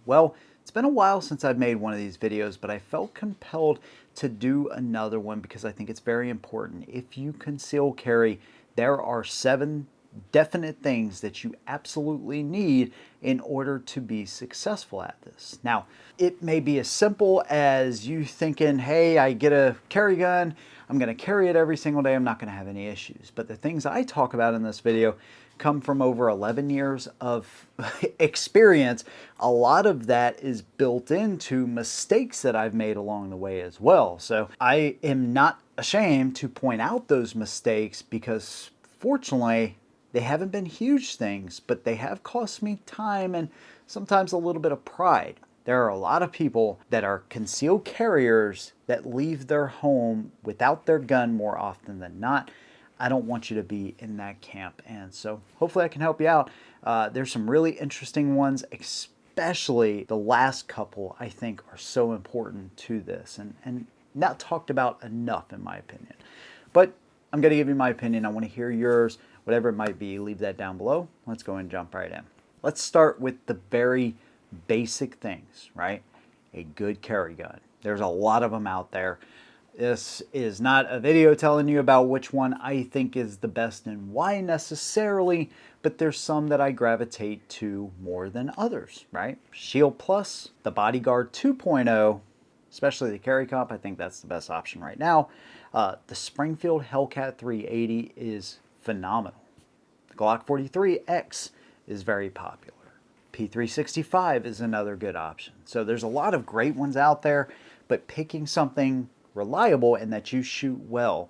Well, it's been a while since I've made one of these videos, but I felt compelled to do another one because I think it's very important. If you conceal carry, there are 7 definite things that you absolutely need in order to be successful at this. Now, it may be as simple as you thinking, hey, I get a carry gun, I'm going to carry it every single day, I'm not going to have any issues. But the things I talk about in this video come from over 11 years of experience. A lot of that is built into mistakes that I've made along the way as well. So I am not ashamed to point out those mistakes because fortunately they haven't been huge things, but they have cost me time and sometimes a little bit of pride. There are a lot of people that are concealed carriers that leave their home without their gun more often than not. I don't want you to be in that camp, and so hopefully I can help you out. There's some really interesting ones, especially the last couple I think are so important to this and not talked about enough in my opinion. But I'm going to give you my opinion. I want to hear yours, whatever it might be. Leave that down below. Let's go and jump right in. Let's start with the very basic things, right? A good carry gun. There's a lot of them out there. This is not a video telling you about which one I think is the best and why necessarily, but there's some that I gravitate to more than others, right? Shield Plus, the Bodyguard 2.0, especially the carry comp, I think that's the best option right now. The Springfield Hellcat 380 is phenomenal. The Glock 43X is very popular. P365 is another good option. So there's a lot of great ones out there, but picking something reliable and that you shoot well,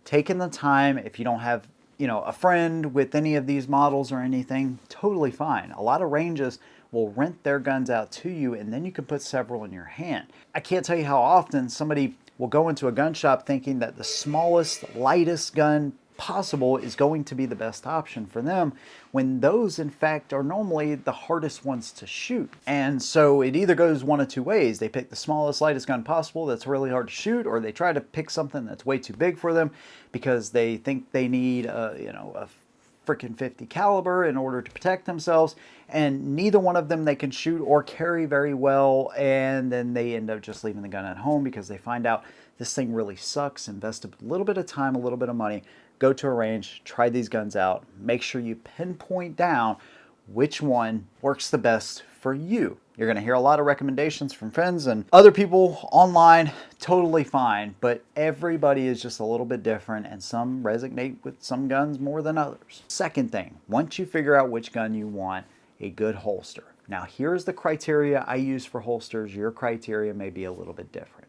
taking the time, if you don't have a friend with any of these models or anything, totally fine. A lot of ranges will rent their guns out to you and then you can put several in your hand. I can't tell you how often somebody will go into a gun shop thinking that the smallest, lightest gun possible is going to be the best option for them, when those in fact are normally the hardest ones to shoot. And so it either goes one of two ways. They pick the smallest, lightest gun possible that's really hard to shoot, or they try to pick something that's way too big for them because they think they need a freaking 50 caliber in order to protect themselves, and neither one of them they can shoot or carry very well, and then they end up just leaving the gun at home because they find out this thing really sucks. Invest a little bit of time, a little bit of money, go to a range, try these guns out, make sure you pinpoint down which one works the best for you. You're going to hear a lot of recommendations from friends and other people online, totally fine, but everybody is just a little bit different and some resonate with some guns more than others. Second thing, once you figure out which gun you want, a good holster. Now here's the criteria I use for holsters. Your criteria may be a little bit different.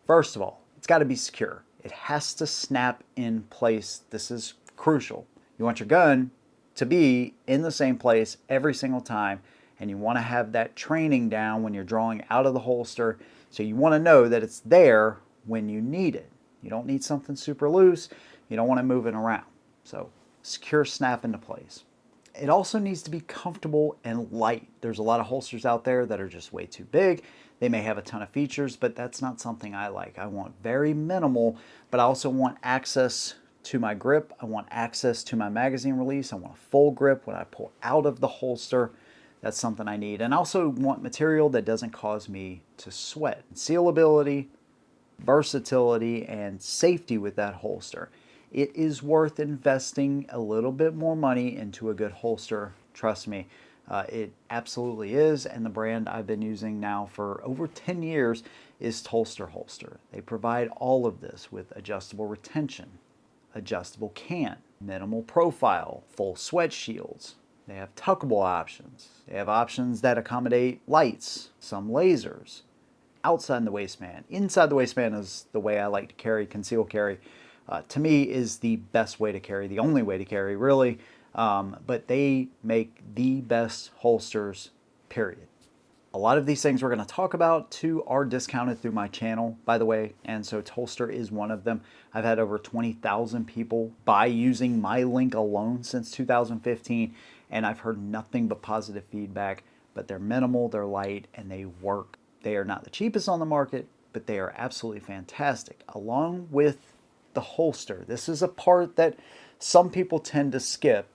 First of all, it's got to be secure. It has to snap in place. This is crucial. You want your gun to be in the same place every single time, and you want to have that training down when you're drawing out of the holster. So you want to know that it's there when you need it. You don't need something super loose. You don't want to move it around. So secure, snap into place. It also needs to be comfortable and light. There's a lot of holsters out there that are just way too big. They may have a ton of features, but that's not something I like. I want very minimal, but I also want access to my grip. I want access to my magazine release. I want a full grip when I pull out of the holster. That's something I need. And I also want material that doesn't cause me to sweat. Sealability, versatility, and safety with that holster. It is worth investing a little bit more money into a good holster. Trust me, it absolutely is. And the brand I've been using now for over 10 years is Tolster Holster. They provide all of this with adjustable retention, adjustable can, minimal profile, full sweat shields. They have tuckable options. They have options that accommodate lights, some lasers, outside the waistband. Inside the waistband is the way I like to carry, conceal carry. To me is the best way to carry, the only way to carry really, but they make the best holsters, period. A lot of these things we're going to talk about too are discounted through my channel, by the way, and so Tolster is one of them. I've had over 20,000 people buy using my link alone since 2015, and I've heard nothing but positive feedback, but they're minimal, they're light, and they work. They are not the cheapest on the market, but they are absolutely fantastic. Along with the holster, this is a part that some people tend to skip,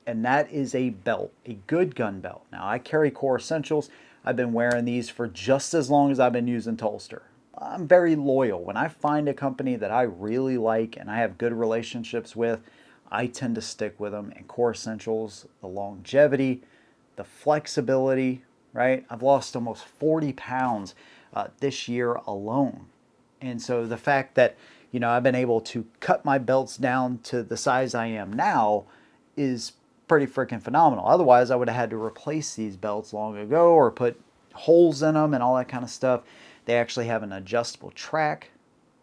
and that is a belt, a good gun belt. Now I carry Core Essentials. I've been wearing these for just as long as I've been using Tolster. I'm very loyal. When I find a company that I really like and I have good relationships with, I tend to stick with them. And Core Essentials, the longevity, the flexibility, right? I've lost almost 40 pounds this year alone. And so the fact that, I've been able to cut my belts down to the size I am now is pretty freaking phenomenal. Otherwise, I would have had to replace these belts long ago or put holes in them and all that kind of stuff. They actually have an adjustable track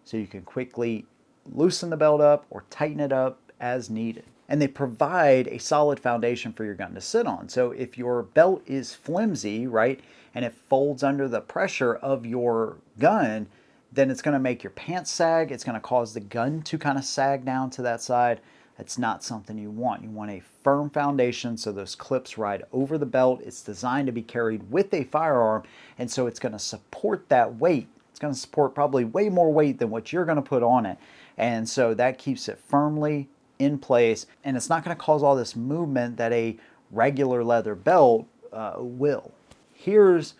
so you can quickly loosen the belt up or tighten it up as needed. And they provide a solid foundation for your gun to sit on. So if your belt is flimsy, right, and it folds under the pressure of your gun, then it's going to make your pants sag. It's going to cause the gun to kind of sag down to that side. That's not something you want. You want a firm foundation so those clips ride over the belt. It's designed to be carried with a firearm, and so it's going to support that weight. It's going to support probably way more weight than what you're going to put on it. And so that keeps it firmly in place, and it's not going to cause all this movement that a regular leather belt will. Here's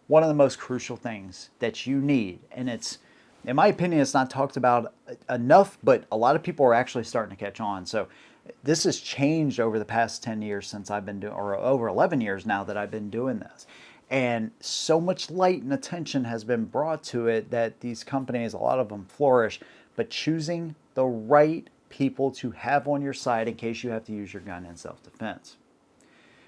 one of the most crucial things that you need, and it's, in my opinion, it's not talked about enough, but a lot of people are actually starting to catch on. So this has changed over the past 10 years since I've been doing, or over 11 years now that I've been doing this. And so much light and attention has been brought to it that these companies, a lot of them flourish, but choosing the right people to have on your side in case you have to use your gun in self-defense.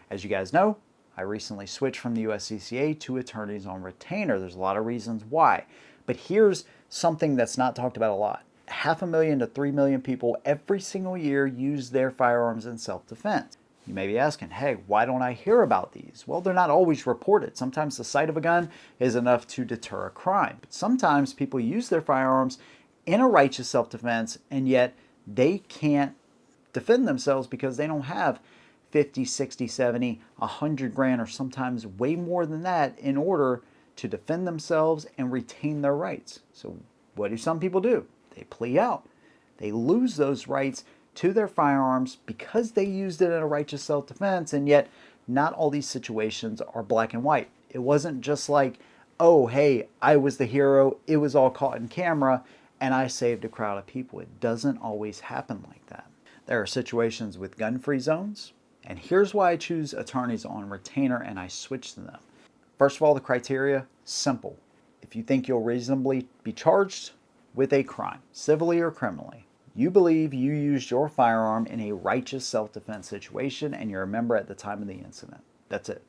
As you guys know, I recently switched from the USCCA to attorneys on retainer. There's a lot of reasons why. But here's something that's not talked about a lot. 500,000 to 3 million people every single year use their firearms in self-defense. You may be asking, hey, why don't I hear about these? Well, they're not always reported. Sometimes the sight of a gun is enough to deter a crime. But sometimes people use their firearms in a righteous self-defense, and yet they can't defend themselves because they don't have 50, 60, 70, 100 grand, or sometimes way more than that in order to defend themselves and retain their rights. So what do some people do? They plea out. They lose those rights to their firearms because they used it in a righteous self-defense, and yet not all these situations are black and white. It wasn't just like, oh, hey, I was the hero, it was all caught in camera, and I saved a crowd of people. It doesn't always happen like that. There are situations with gun-free zones, and here's why I choose attorneys on retainer and I switch to them. First of all, the criteria, simple. If you think you'll reasonably be charged with a crime, civilly or criminally, you believe you used your firearm in a righteous self-defense situation and you're a member at the time of the incident. That's it.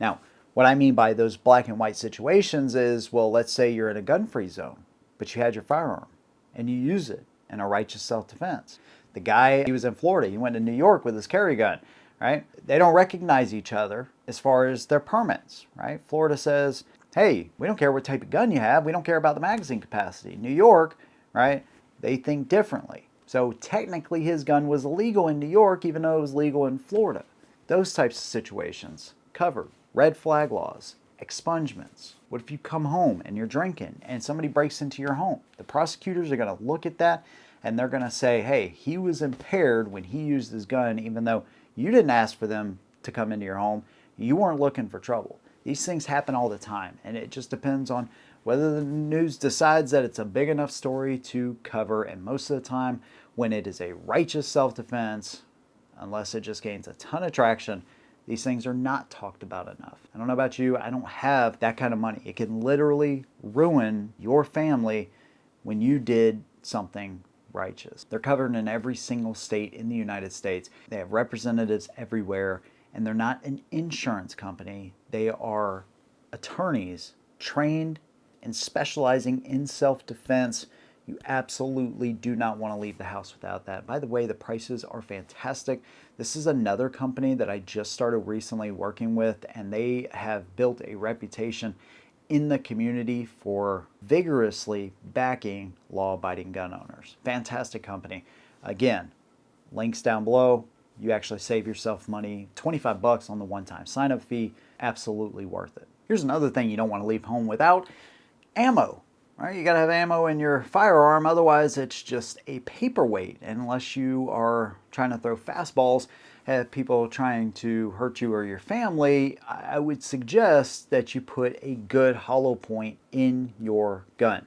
Now, what I mean by those black and white situations is, well, let's say you're in a gun-free zone, but you had your firearm and you use it in a righteous self-defense. The guy, he was in Florida, he went to New York with his carry gun, right? They don't recognize each other as far as their permits, right? Florida says, hey, we don't care what type of gun you have. We don't care about the magazine capacity. New York, right? They think differently. So technically his gun was illegal in New York, even though it was legal in Florida. Those types of situations covered. Red flag laws, expungements. What if you come home and you're drinking and somebody breaks into your home? The prosecutors are going to look at that and they're going to say, hey, he was impaired when he used his gun, even though you didn't ask for them to come into your home. You weren't looking for trouble. These things happen all the time, and it just depends on whether the news decides that it's a big enough story to cover. And most of the time, when it is a righteous self-defense, unless it just gains a ton of traction, these things are not talked about enough. I don't know about you, I don't have that kind of money. It can literally ruin your family when you did something righteous. They're covered in every single state in the United States. They have representatives everywhere, and they're not an insurance company. They are attorneys trained and specializing in self-defense. You absolutely do not want to leave the house without that. By the way, the prices are fantastic. This is another company that I just started recently working with, and they have built a reputation in the community for vigorously backing law-abiding gun owners. Fantastic company. Again, links down below. You actually save yourself money, $25 on the one-time sign-up fee. Absolutely worth it. Here's another thing you don't want to leave home without: ammo. Right? You got to have ammo in your firearm, otherwise it's just a paperweight. And unless you are trying to throw fastballs have people trying to hurt you or your family, I would suggest that you put a good hollow point in your gun.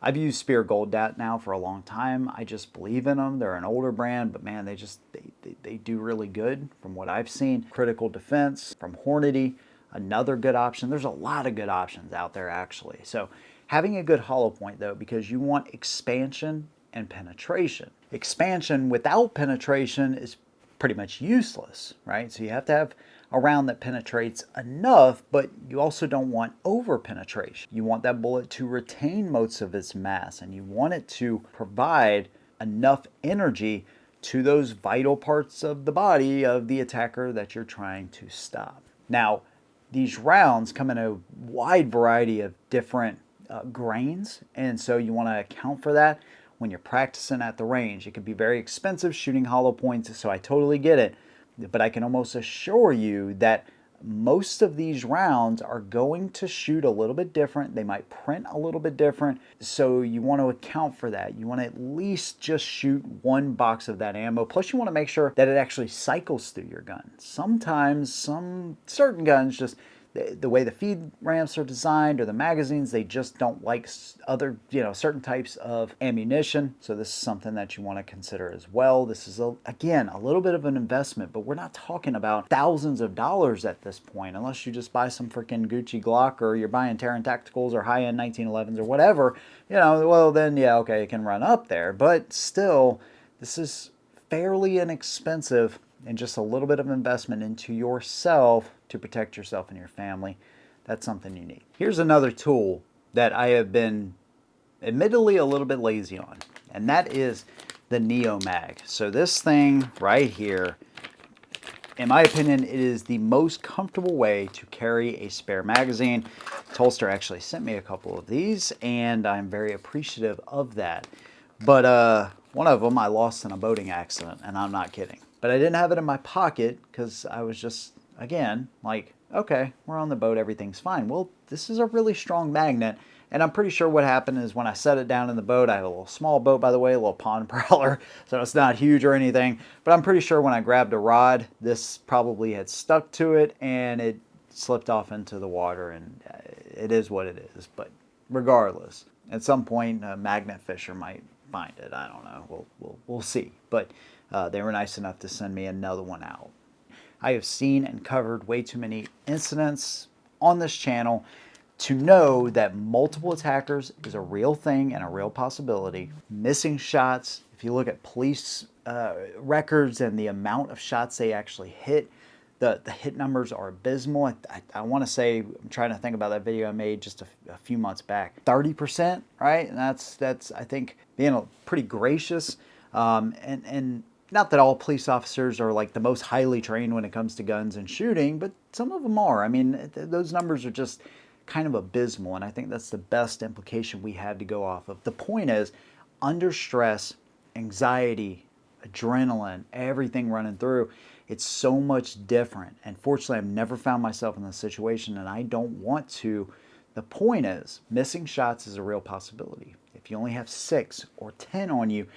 I've used Spear Gold Dot now for a long time. I just believe in them. They're an older brand, but man, they do really good from what I've seen. Critical Defense from Hornady, another good option. There's a lot of good options out there actually. So having a good hollow point though, because you want expansion and penetration. Expansion without penetration is pretty much useless, right? So you have to have a round that penetrates enough, but you also don't want over penetration. You want that bullet to retain most of its mass, and you want it to provide enough energy to those vital parts of the body of the attacker that you're trying to stop. Now, these rounds come in a wide variety of different grains, and so you want to account for that when you're practicing at the range. It can be very expensive shooting hollow points, so I totally get it. But I can almost assure you that most of these rounds are going to shoot a little bit different. They might print a little bit different. So you want to account for that. You want to at least just shoot one box of that ammo. Plus you want to make sure that it actually cycles through your gun. Sometimes some certain guns just, the way the feed ramps are designed or the magazines, they just don't like other, certain types of ammunition. So this is something that you want to consider as well. This is, again, a little bit of an investment, but we're not talking about thousands of dollars at this point, unless you just buy some freaking Gucci Glock or you're buying Terran Tacticals or high-end 1911s or whatever, well then, yeah, okay, it can run up there. But still, this is fairly inexpensive and just a little bit of investment into yourself to protect yourself and your family. That's something you need. Here's another tool that I have been admittedly a little bit lazy on, and that is the Neo Mag. So this thing right here, in my opinion, it is the most comfortable way to carry a spare magazine. Tolster actually sent me a couple of these, and I'm very appreciative of that. But one of them I lost in a boating accident, and I'm not kidding. But I didn't have it in my pocket because I was just, again, like, okay, we're on the boat, everything's fine. Well, this is a really strong magnet, and I'm pretty sure what happened is when I set it down in the boat, I have a little small boat, by the way, a little pond prowler, so it's not huge or anything, but I'm pretty sure when I grabbed a rod, this probably had stuck to it, and it slipped off into the water, and it is what it is. But regardless, at some point, a magnet fisher might find it. I don't know. We'll see. But they were nice enough to send me another one out. I have seen and covered way too many incidents on this channel to know that multiple attackers is a real thing and a real possibility. Missing shots, if you look at police records and the amount of shots they actually hit, the hit numbers are abysmal. I want to say, I'm trying to think about that video I made just a few months back. 30%, right? And that's I think, being pretty gracious. And not that all police officers are like the most highly trained when it comes to guns and shooting, but some of them are. I mean, those numbers are just kind of abysmal, and I think that's the best implication we have to go off of. The point is, under stress, anxiety, adrenaline, everything running through, it's so much different. And fortunately, I've never found myself in this situation, and I don't want to. The point is, missing shots is a real possibility. If you only have 6 or 10 on you,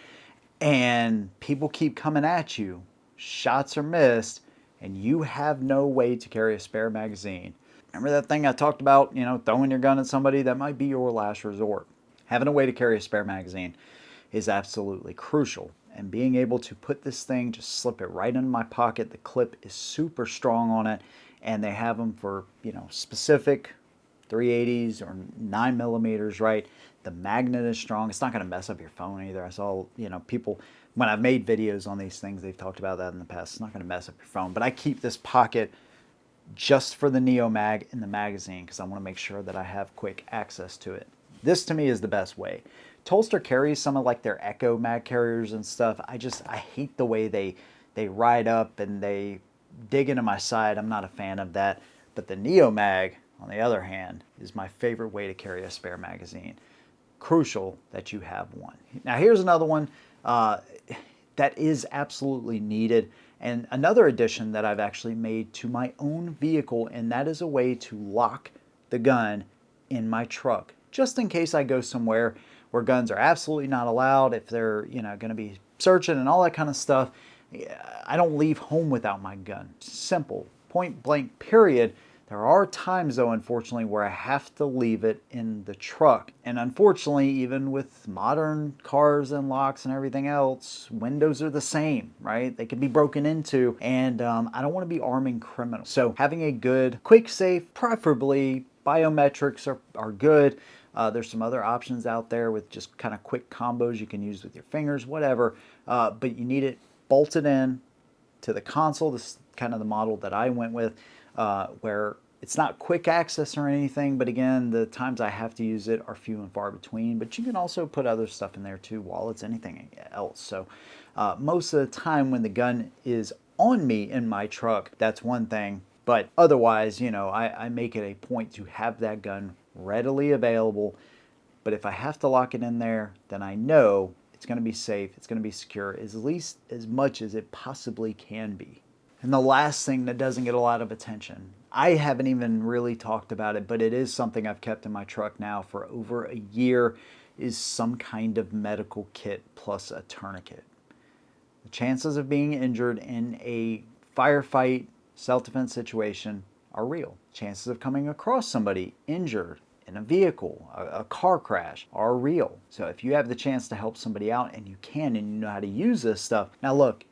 and people keep coming at you, shots are missed, and you have no way to carry a spare magazine. Remember that thing I talked about, throwing your gun at somebody? That might be your last resort. Having a way to carry a spare magazine is absolutely crucial. And being able to put this thing, just slip it right in my pocket. The clip is super strong on it, and they have them for, specific 380s or 9mm, right? The magnet is strong. It's not going to mess up your phone either. I saw, people, when I've made videos on these things, they've talked about that in the past. It's not going to mess up your phone. But I keep this pocket just for the Neo Mag in the magazine because I want to make sure that I have quick access to it. This to me is the best way. Tolster carries some of like their Echo mag carriers and stuff. I hate the way they ride up and they dig into my side. I'm not a fan of that. But the Neo Mag, on the other hand, is my favorite way to carry a spare magazine. Crucial that you have one. Now here's another one that is absolutely needed, and another addition that I've actually made to my own vehicle, and that is a way to lock the gun in my truck, just in case I go somewhere where guns are absolutely not allowed, if they're going to be searching and all that kind of stuff. I don't leave home without my gun. Simple, point blank, period. There are times, though, unfortunately, where I have to leave it in the truck. And unfortunately, even with modern cars and locks and everything else, windows are the same, right? They can be broken into, and I don't want to be arming criminals. So having a good quick safe, preferably biometrics are good. There's some other options out there with just kind of quick combos you can use with your fingers, whatever. But you need it bolted in to the console. This is kind of the model that I went with, where it's not quick access or anything, but again, the times I have to use it are few and far between. But you can also put other stuff in there too, wallets, anything else. So most of the time when the gun is on me in my truck, that's one thing. But otherwise, you know, I make it a point to have that gun readily available. But if I have to lock it in there, then I know it's going to be safe, it's going to be secure, at least as much as it possibly can be. And the last thing that doesn't get a lot of attention, I haven't even really talked about it, but it is something I've kept in my truck now for over a year, is some kind of medical kit plus a tourniquet. The chances of being injured in a firefight, self-defense situation are real. Chances of coming across somebody injured in a vehicle, a car crash, are real. So if you have the chance to help somebody out, and you can, and you know how to use this stuff. Now look,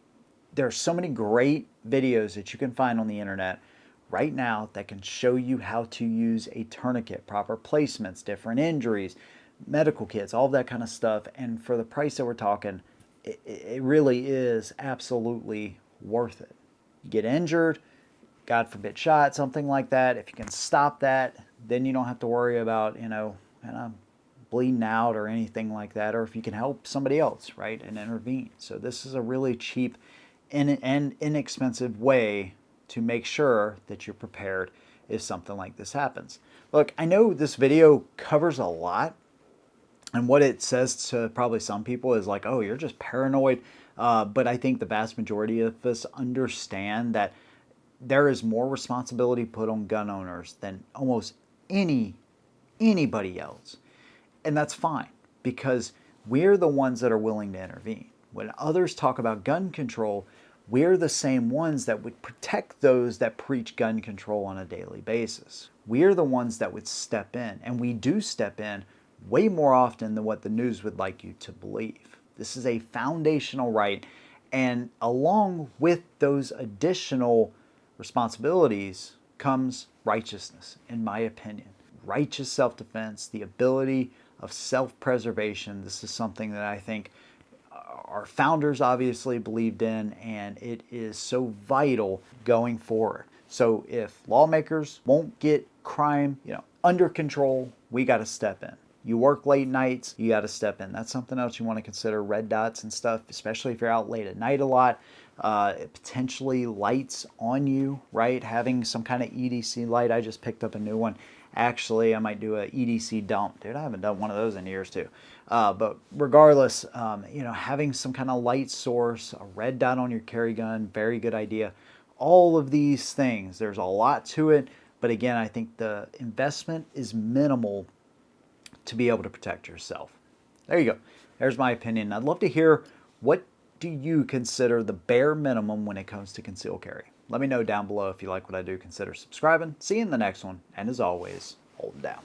there's so many great videos that you can find on the internet right now that can show you how to use a tourniquet, proper placements, different injuries, medical kits, all that kind of stuff. And for the price that we're talking, it really is absolutely worth it. You get injured, God forbid shot, something like that, if you can stop that, then you don't have to worry about, you know, kind of bleeding out or anything like that, or if you can help somebody else, right, and intervene. So this is a really cheap and inexpensive way to make sure that you're prepared if something like this happens. Look, I know this video covers a lot, and what it says to probably some people is like, oh, you're just paranoid. But I think the vast majority of us understand that there is more responsibility put on gun owners than almost anybody else. And that's fine, because we're the ones that are willing to intervene. When others talk about gun control, we're the same ones that would protect those that preach gun control on a daily basis. We're the ones that would step in, and we do step in way more often than what the news would like you to believe. This is a foundational right, and along with those additional responsibilities comes righteousness, in my opinion. Righteous self-defense, the ability of self-preservation. This is something that I think our founders obviously believed in, and it is so vital going forward. So if lawmakers won't get crime, under control, we got to step in. You work late nights, you got to step in. That's something else you want to consider. Red dots and stuff, especially if you're out late at night a lot. Potentially lights on you, right? Having some kind of EDC light. I just picked up a new one. Actually, I might do a EDC dump. Dude, I haven't done one of those in years too. But regardless, having some kind of light source, a red dot on your carry gun, very good idea. All of these things, there's a lot to it. But again, I think the investment is minimal to be able to protect yourself. There you go. There's my opinion. I'd love to hear, what do you consider the bare minimum when it comes to concealed carry? Let me know down below. If you like what I do, consider subscribing. See you in the next one. And as always, hold it down.